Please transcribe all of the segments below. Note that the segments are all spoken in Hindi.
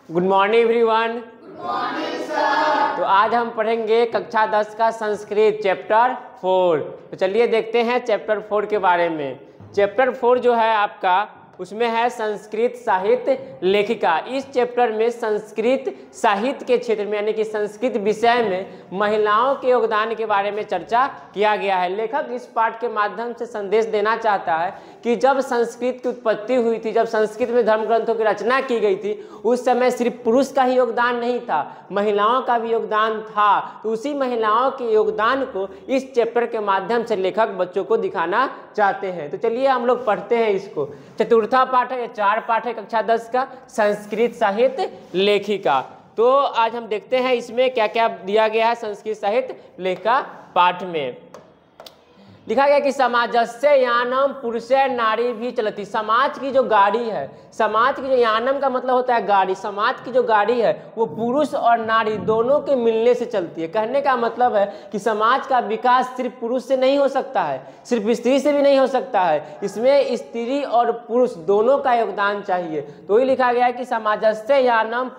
Good morning everyone. तो आज हम पढ़ेंगे कक्षा 10 का संस्कृत चैप्टर 4। तो चलिए देखते हैं चैप्टर 4 के बारे में। चैप्टर 4 जो है आपका, उसमें है संस्कृत साहित्य लेखिका। इस चैप्टर में संस्कृत साहित्य के क्षेत्र में यानी कि संस्कृत विषय में महिलाओं के योगदान के बारे में चर्चा किया गया है। लेखक इस पाठ के माध्यम से संदेश देना चाहता है कि जब संस्कृत की उत्पत्ति हुई थी, जब संस्कृत में धर्म ग्रंथों की रचना की गई थी, उस समय सिर्फ पुरुष का ही योगदान नहीं था, महिलाओं का भी योगदान था। तो उसी महिलाओं के योगदान को इस चैप्टर के माध्यम से लेखक बच्चों को दिखाना चाहते हैं। तो चलिए हम लोग पढ़ते हैं इसको। चतुर्था पाठ है, 4 पाठ है कक्षा 10 का, संस्कृत साहित्य लेखिका। तो आज हम देखते हैं इसमें क्या क्या दिया गया है। संस्कृत साहित्य लेखिका पाठ में लिखा गया कि समाजस्य यानम पुरुषे नारी भी चलती। समाज की जो गाड़ी है, समाज की जो यानम का मतलब होता है गाड़ी, समाज की जो गाड़ी है वो पुरुष और नारी दोनों के मिलने से चलती है। कहने का मतलब है कि समाज का विकास सिर्फ पुरुष से नहीं हो सकता है, सिर्फ स्त्री से भी नहीं हो सकता है, इसमें स्त्री और पुरुष दोनों का योगदान चाहिए। तो ही लिखा गया है कि समाजस्य यानम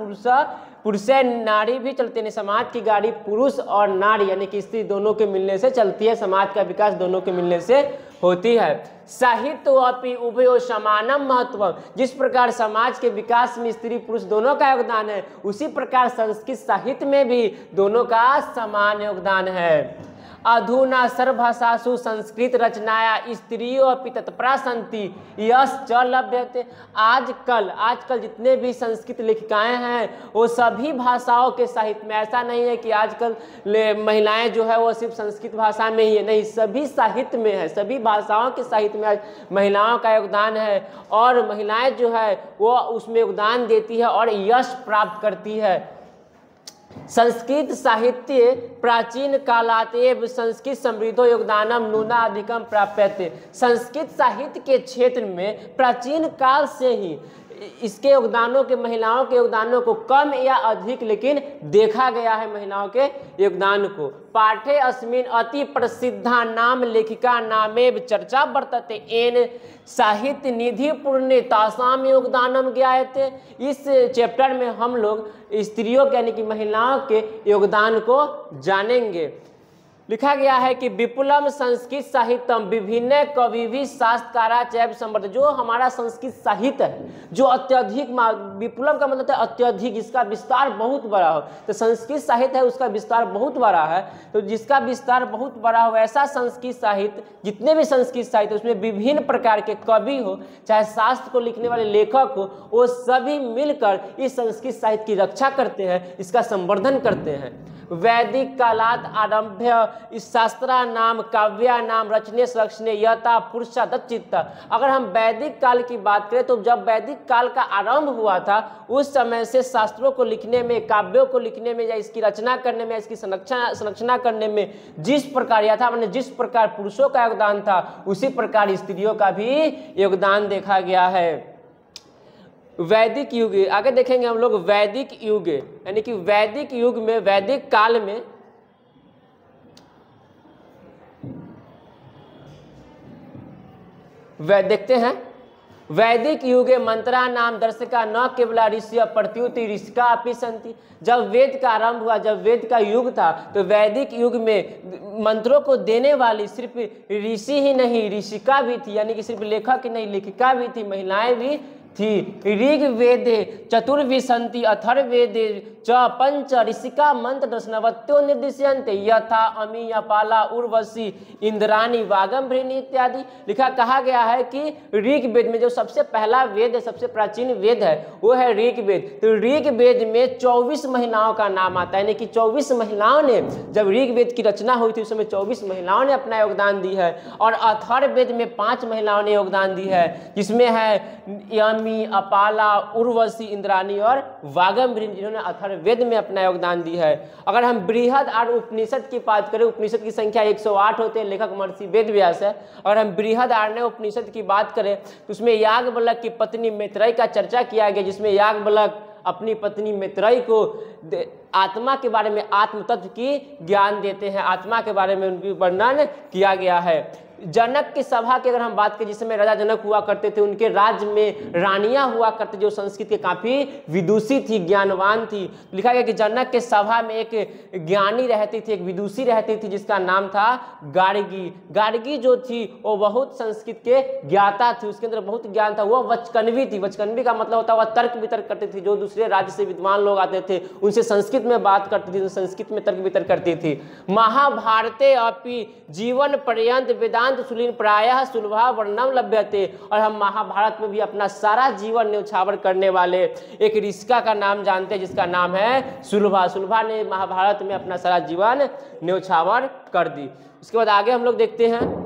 पुरुषे नारी भी चलते हैं। समाज की गाड़ी पुरुष और नारी यानी कि स्त्री दोनों के मिलने से चलती है, समाज का विकास दोनों के मिलने से होती है। साहित्य अपि उभयो समानम महत्व। जिस प्रकार समाज के विकास में स्त्री पुरुष दोनों का योगदान है, उसी प्रकार संस्कृत साहित्य में भी दोनों का समान योगदान है। अधुना सर्वभाषासु संस्कृत रचनाया स्त्रियों अपि तत्परा सन्ति यश च लभ्यते। आजकल जितने भी संस्कृत लेखिकाएं हैं वो सभी भाषाओं के साहित्य में, ऐसा नहीं है कि आजकल महिलाएं जो है वो सिर्फ संस्कृत भाषा में ही है, नहीं, सभी साहित्य में है, सभी भाषाओं के साहित्य में महिलाओं का योगदान है। और महिलाएं जो है वो उसमें योगदान देती है और यश प्राप्त करती है। संस्कृत साहित्य प्राचीन कालातेव संस्कृत समृद्धो योगदानम नूना अधिकम प्राप्यते। संस्कृत साहित्य के क्षेत्र में प्राचीन काल से ही इसके योगदानों के, महिलाओं के योगदानों को कम या अधिक लेकिन देखा गया है महिलाओं के योगदान को। पाठे अस्मिन अति प्रसिद्धा नाम लेखिका नामेव चर्चा वर्तते एन साहित्य निधि पूर्ण तासाम योगदानम ज्ञायते। इस चैप्टर में हम लोग स्त्रियों के यानी कि महिलाओं के योगदान को जानेंगे। लिखा गया है कि विपुलम संस्कृत साहित्यम विभिन्न कवि भी शास्त्रकारा चैव समृद्ध। जो हमारा संस्कृत साहित्य है जो अत्यधिक, विपुलम का मतलब है अत्यधिक, इसका विस्तार बहुत बड़ा हो। तो संस्कृत साहित्य है उसका विस्तार बहुत बड़ा है। तो जिसका विस्तार बहुत बड़ा हो ऐसा संस्कृत साहित्य, जितने भी संस्कृत साहित्य उसमें विभिन्न प्रकार के कवि हो, चाहे शास्त्र को लिखने वाले लेखक हो, वो सभी मिलकर इस संस्कृत साहित्य की रक्षा करते हैं, इसका संवर्धन करते हैं। वैदिक कालात आरंभ्य इस शास्त्रा नाम काव्या नाम रचने संरक्षणे यथा पुरुषा दच्चित्त। अगर हम वैदिक काल की बात करें तो जब वैदिक काल का आरंभ हुआ था उस समय से शास्त्रों को लिखने में, काव्यों को लिखने में या इसकी रचना करने में, इसकी संरक्षणा करने में जिस प्रकार यथा मैंने जिस प्रकार पुरुषों का योगदान था उसी प्रकार स्त्रियों का भी योगदान देखा गया है। वैदिक युग, आगे देखेंगे हम लोग वैदिक युग यानी कि वैदिक युग में, वैदिक काल में देखते हैं वैदिक युगे मंत्रा नाम दर्शका न केवल ऋषि प्रत्युति ऋषिका अपि सन्ति। जब वेद का आरंभ हुआ, जब वेद का युग था, तो वैदिक युग में मंत्रों को देने वाली सिर्फ ऋषि ही नहीं ऋषिका भी थी, यानी कि सिर्फ लेखक ही नहीं लेखिका भी थी, महिलाएं भी थी। ऋग वेदे चतुर्विशंति अथर्ववेदे च पंच ऋषिका मंत्र दर्शनवत्यो निर्दिश्यन्ते यथा अमी अपाला उर्वशी इंद्राणी वागम्भृणी इत्यादि। कहा गया है कि ऋग वेद में जो सबसे पहला वेद है, सबसे प्राचीन वेद है वो है ऋग वेद। तो ऋग वेद में 24 महिलाओं का नाम आता है, यानी कि 24 महिलाओं ने, जब ऋग वेद की रचना हुई थी उस समय 24 महिलाओं ने अपना योगदान दी है। और अथर्ववेद में 5 महिलाओं ने योगदान दी है, जिसमें है अपाला उर्वशी इंद्राणी और वागम्भृणी, जिन्होंने अथर्ववेद में अपना योगदान दी है। अगर हम बृहद और उपनिषद की बात करें, उपनिषद की संख्या 108 होते हैं, लेखक महर्षि वेदव्यास है। अगर हम बृहद आरण्य उपनिषद की बात करें तो उसमें याज्ञवल्क्य की पत्नी मैत्रेयी का चर्चा किया गया, जिसमें याज्ञवल्क्य अपनी पत्नी मैत्रेयी को आत्मा के बारे में, आत्म तत्व की ज्ञान देते हैं, आत्मा के बारे में उनकी वर्णन किया गया है। जनक की सभा की अगर हम बात करें, जिसमें राजा जनक हुआ करते थे, उनके राज्य में रानियां हुआ करती जो संस्कृत के काफी विदुषी थी, ज्ञानवान थी। लिखा गया कि जनक के सभा में एक ज्ञानी रहती थी, एक विदुषी रहती थी, जिसका नाम था गार्गी। गार्गी जो थी वो बहुत संस्कृत के ज्ञाता थी, उसके अंदर बहुत ज्ञान था। वह वचकन्वी थी। वचकन्वी का मतलब होता है वह तर्क वितर्क करती थी। जो दूसरे राज्य से विद्वान लोग आते थे उनसे संस्कृत में बात करती थी, संस्कृत में तर्क वितर्क करती थी। महाभारते अपि जीवन पर्यंत वेदांत सुलीन प्रायः सुलभा वर्णम लभ्यते। और हम महाभारत में भी अपना सारा जीवन न्यौछावर करने वाले एक ऋषिका का नाम जानते हैं, जिसका नाम है सुलभा। सुलभा ने महाभारत में अपना सारा जीवन न्यौछावर कर दी। उसके बाद आगे हम लोग देखते हैं,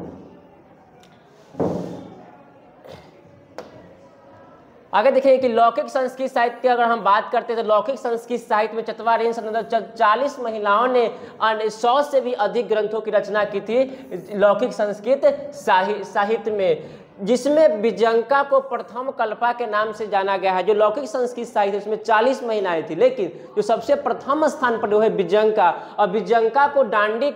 आगे देखेंगे कि लौकिक संस्कृत साहित्य की अगर हम बात करते हैं तो लौकिक संस्कृत साहित्य में चतुर्वेद 40 महिलाओं ने 100 से भी अधिक ग्रंथों की रचना की थी लौकिक संस्कृत साहित्य में, जिसमें विजंका को प्रथम कल्पा के नाम से जाना गया है। जो लौकिक संस्कृत साहित्य उसमें 40 महिलाएं थी, लेकिन जो सबसे प्रथम स्थान पर वो है विजंका। और विजंका को डांडी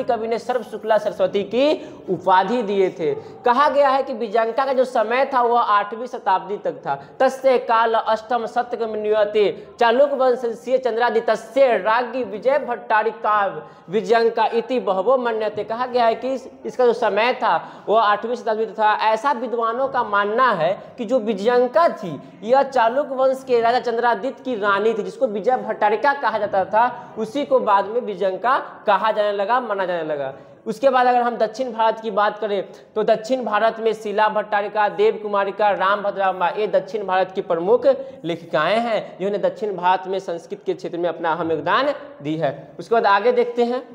कवि ने सर्व शुक्ला सरस्वती की उपाधि दिए थे। कहा गया है कि विजंका का जो समय था वह 8वीं शताब्दी तक था। तस्य काल अष्टम शतक नियते चालुक वंशीय चंद्रादि तस्य राज्ञी विजय भट्टारी काव्य विजंका इति बहवो मन्यते। कहा गया है कि इसका जो समय था वह 8वीं शताब्दी था। ऐसा विद्वानों का मानना है कि जो विजयंका थी यह चालुक वंश के राजा चंद्रादित्य की रानी थी, जिसको विजय भट्टारिका कहा जाता था। उसी को बाद में विजयंका कहा जाने लगा, माना जाने लगा। उसके बाद अगर हम दक्षिण भारत की बात करें तो दक्षिण भारत में शीला भट्टारिका, देव कुमारिका, राम भद्रामा, ये दक्षिण भारत की प्रमुख लेखिकाएं हैं जिन्होंने दक्षिण भारत में संस्कृत के क्षेत्र में अपना अहम योगदान दी है। उसके बाद आगे देखते हैं,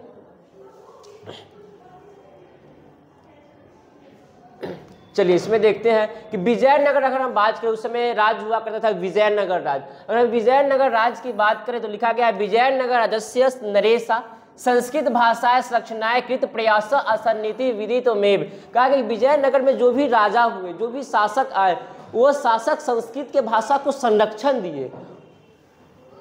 चलिए इसमें देखते हैं कि विजयनगर अगर हम बात करें, उस समय राज हुआ करता था विजयनगर राज। अगर हम विजयनगर राज की बात करें तो लिखा गया है विजयनगर राजस्य नरेशा संस्कृत भाषाएं संरक्षणाय कृत प्रयास असन्निधि विदित मेव। कहा कि विजयनगर में जो भी राजा हुए, जो भी शासक आए, वो शासक संस्कृत के भाषा को संरक्षण दिए।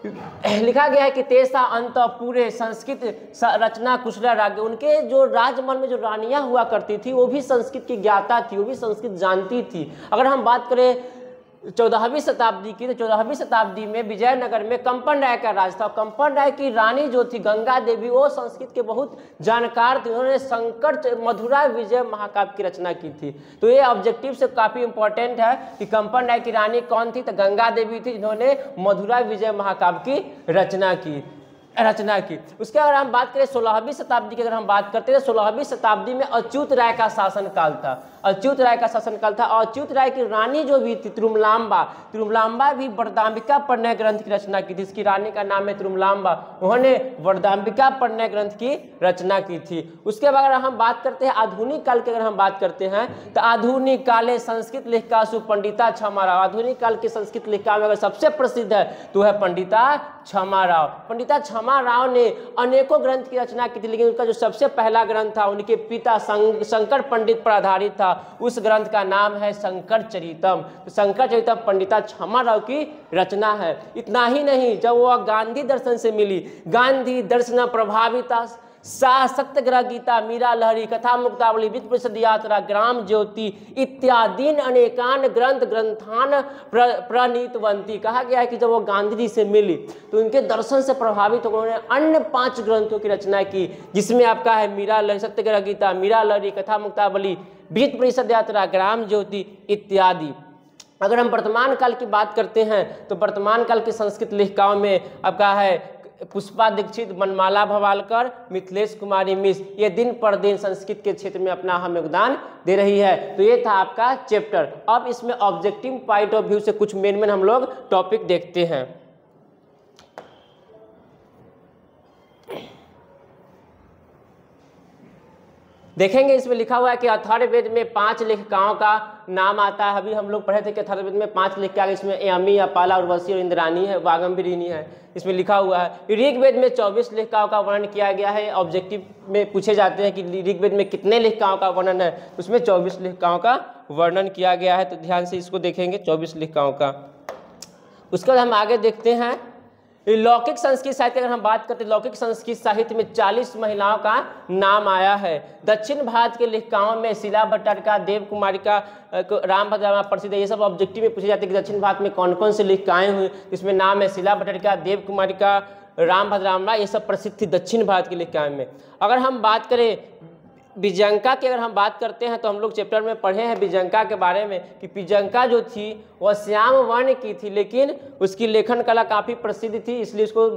लिखा गया है कि तेसा अंत पूरे संस्कृत रचना कुशला राज्य। उनके जो राजमहल में जो रानियां हुआ करती थी वो भी संस्कृत की ज्ञाता थी, वो भी संस्कृत जानती थी। अगर हम बात करें 14वीं शताब्दी की तो 14वीं शताब्दी में विजयनगर में कंपन राय का राज था। कंपन राय की रानी जो थी गंगा देवी, वो संस्कृत के बहुत जानकार थी। उन्होंने संकट मधुरा विजय महाकाव्य की रचना की थी। तो ये ऑब्जेक्टिव से काफी इंपॉर्टेंट है कि कंपन राय की रानी कौन थी, तो गंगा देवी थी, जिन्होंने मधुरा विजय महाकाव्य की रचना की। उसके अगर हम बात करें 16वीं शताब्दी की अगर हम बात करते हैं तो 16वीं शताब्दी में अच्युत राय का शासनकाल था। अच्युत राय का शासनकाल था और अच्युत राय की रानी जो भी थी तिरुमलांबा भी वरदाम्बिका प्रणय ग्रंथ की रचना की थी। इसकी रानी का नाम है तिरुमलांबा। उन्होंने वरदाम्बिका प्रणय ग्रंथ की रचना की थी। उसके बाद अगर हम बात करते हैं आधुनिक काल की अगर हम बात करते हैं तो आधुनिक काले संस्कृत लेखिकासु पंडिता क्षमा राव। आधुनिक काल की संस्कृत लेखिका में अगर सबसे प्रसिद्ध है तो है पंडिता क्षमा राव। पंडिता क्षमा राव ने अनेकों ग्रंथ की रचना की थी, लेकिन उनका जो सबसे पहला ग्रंथ था उनके पिता शंकर पंडित पर आधारित था। उस ग्रंथ का नाम है शंकर चरितम। तो शंकर चरितम पंडिता क्षमा राव की रचना है। इतना ही नहीं, जब वह गांधी दर्शन से मिली, गांधी दर्शन प्रभाविता सा सत्यग्रह गीता, मीरा लहरी, कथा मुक्तावली, वित्त परिषद यात्रा, ग्राम ज्योति इत्यादि अनेकान ग्रंथान प्रणीतवंती। कहा गया है कि जब वो गांधी जी से मिली तो उनके दर्शन से प्रभावित होकर उन्होंने अन्य 5 ग्रंथों की रचना की, जिसमें आपका है मीरा लहरी, सत्यग्रह गीता, मीरा लहरी, कथा मुक्तावली, वित्त परिषद यात्रा, ग्राम ज्योति इत्यादि। अगर हम वर्तमान काल की बात करते हैं तो वर्तमान काल की संस्कृत लेखिकाओं में आपका है पुष्पा दीक्षित, मनमाला भवालकर, मिथिलेश कुमारी मिश्र। ये दिन पर दिन संस्कृत के क्षेत्र में अपना अहम योगदान दे रही है। तो ये था आपका चैप्टर। अब इसमें ऑब्जेक्टिव पॉइंट ऑफ व्यू से कुछ मेन हम लोग टॉपिक देखते हैं। देखेंगे इसमें लिखा हुआ है कि अथर्ववेद में 5 लेखिकाओं का नाम आता है। अभी हम लोग पढ़े थे कि अथर्ववेद में 5 लेखिका, इसमें यामी, अपाला, उर्वशी और इंद्राणी है, वागंभरीनी है, इसमें लिखा हुआ है। ऋग्वेद में 24 लेखिकाओं का वर्णन किया गया है। ऑब्जेक्टिव में पूछे जाते हैं कि ऋग्वेद में कितने लेखिकाओं का वर्णन है, उसमें 24 लेखिकाओं का वर्णन किया गया है। तो ध्यान से इसको देखेंगे 24 लेखिकाओं का। उसके बाद हम आगे देखते हैं लौकिक संस्कृत साहित्य अगर हम बात करते हैं, लौकिक संस्कृत साहित्य में 40 महिलाओं का नाम आया है। दक्षिण भारत के लेखिकाओं में शिला भट्टारिका, देव कुमारिका, राम भद्रामा प्रसिद्ध है। ये सब ऑब्जेक्टिव में पूछे जाते हैं कि दक्षिण भारत में कौन कौन से लेखिकाएं हुई, इसमें नाम है शिला भट्टारिका, देव कुमारिका, राम भद्रामा, ये सब प्रसिद्ध थी दक्षिण भारत की लेखिकाएं में। अगर हम बात करें बिजंका की, अगर हम बात करते हैं तो हम लोग चैप्टर में पढ़े हैं बिजंका के बारे में कि बिजंका जो थी वह श्याम वर्ण की थी, लेकिन उसकी लेखन कला काफ़ी प्रसिद्ध थी, इसलिए उसको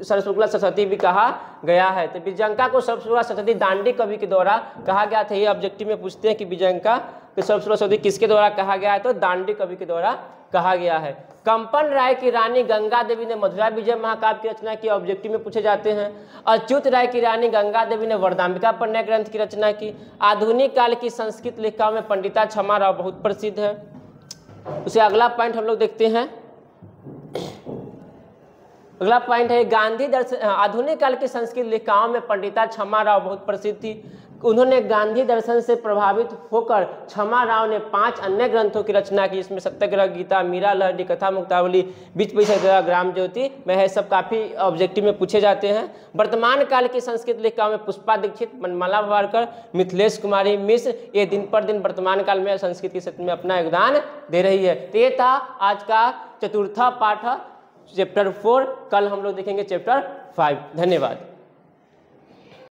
सरस्वती सरस्वती भी कहा गया है। तो बिजंका को सरस्वती दांडी कवि के द्वारा कहा गया था। ये ऑब्जेक्टिव में पूछते हैं कि बिजंका को सरस्वती किसके द्वारा कहा गया है, तो दांडी कवि के द्वारा कहा गया है। कंपन राय की रानी गंगा देवी ने मधुरा विजय महाकाव्य की रचना की, ऑब्जेक्टिव में पूछे जाते हैं। अच्युत राय की रानी गंगा देवी ने वरदाम्बिका पन्या ग्रंथ की रचना की। आधुनिक काल की संस्कृत लेखिकाओं में पंडिता क्षमा राव बहुत प्रसिद्ध है। उसे अगला पॉइंट हम लोग देखते हैं। अगला पॉइंट है गांधी दर्शन। आधुनिक काल की संस्कृत लेखिकाओं में पंडिता क्षमा राव बहुत प्रसिद्ध थी। उन्होंने गांधी दर्शन से प्रभावित होकर क्षमा राव ने 5 अन्य ग्रंथों की रचना की, इसमें सत्याग्रह गीता, मीरा लहरी, कथा मुक्तावली, बीच परिषद, ग्राम ज्योति में है। सब काफ़ी ऑब्जेक्टिव में पूछे जाते हैं। वर्तमान काल की संस्कृत लेखिकाओं में पुष्पा दीक्षित, मनमाला भावारकर, मिथिलेश कुमारी मिश्र, ये दिन पर दिन वर्तमान काल में संस्कृत के क्षेत्र में अपना योगदान दे रही है। तो ये था आज का चतुर्थ पाठ चैप्टर 4। कल हम लोग देखेंगे चैप्टर 5। धन्यवाद।